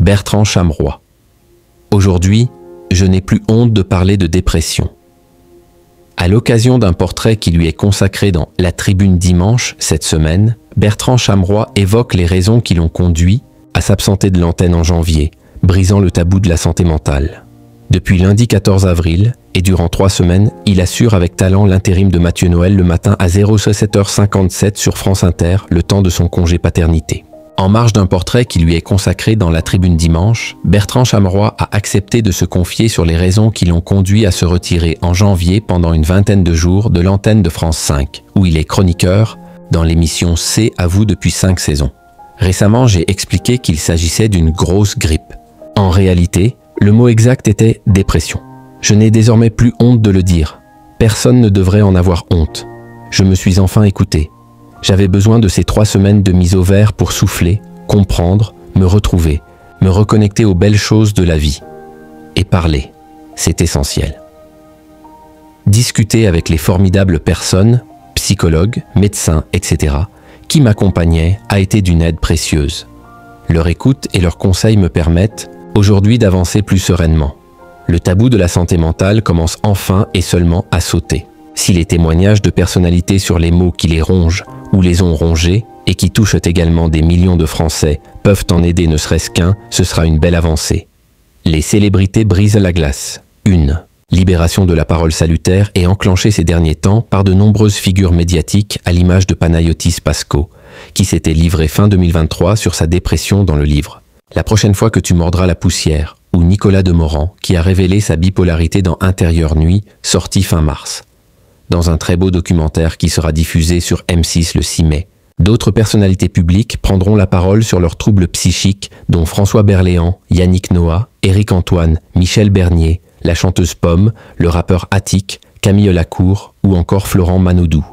Bertrand Chameroy. Aujourd'hui, je n'ai plus honte de parler de dépression. À l'occasion d'un portrait qui lui est consacré dans La Tribune dimanche cette semaine, Bertrand Chameroy évoque les raisons qui l'ont conduit à s'absenter de l'antenne en janvier, brisant le tabou de la santé mentale. Depuis lundi 14 avril, et durant 3 semaines, il assure avec talent l'intérim de Mathieu Noël le matin à 07h57 sur France Inter, le temps de son congé paternité. En marge d'un portrait qui lui est consacré dans La Tribune dimanche, Bertrand Chameroy a accepté de se confier sur les raisons qui l'ont conduit à se retirer en janvier pendant une vingtaine de jours de l'antenne de France 5, où il est chroniqueur dans l'émission C'est à vous depuis 5 saisons. Récemment, j'ai expliqué qu'il s'agissait d'une grosse grippe. En réalité, le mot exact était dépression. Je n'ai désormais plus honte de le dire. Personne ne devrait en avoir honte. Je me suis enfin écouté. J'avais besoin de ces 3 semaines de mise au vert pour souffler, comprendre, me retrouver, me reconnecter aux belles choses de la vie. Et parler, c'est essentiel. Discuter avec les formidables personnes, psychologues, médecins, etc., qui m'accompagnaient a été d'une aide précieuse. Leur écoute et leurs conseils me permettent, aujourd'hui, d'avancer plus sereinement. Le tabou de la santé mentale commence enfin et seulement à sauter. Si les témoignages de personnalités sur les maux qui les rongent ou les ont rongés et qui touchent également des millions de Français peuvent en aider ne serait-ce qu'un, ce sera une belle avancée. Les célébrités brisent la glace. 1. Libération de la parole salutaire est enclenchée ces derniers temps par de nombreuses figures médiatiques à l'image de Panayotis Pasco, qui s'était livré fin 2023 sur sa dépression dans le livre « La prochaine fois que tu mordras la poussière » ou Nicolas Demorand, qui a révélé sa bipolarité dans Intérieure Nuit, sorti fin mars. Dans un très beau documentaire qui sera diffusé sur M6 le 6 mai. D'autres personnalités publiques prendront la parole sur leurs troubles psychiques, dont François Berléand, Yannick Noah, Éric Antoine, Michel Bernier, la chanteuse Pomme, le rappeur Attic, Camille Lacour ou encore Florent Manodou.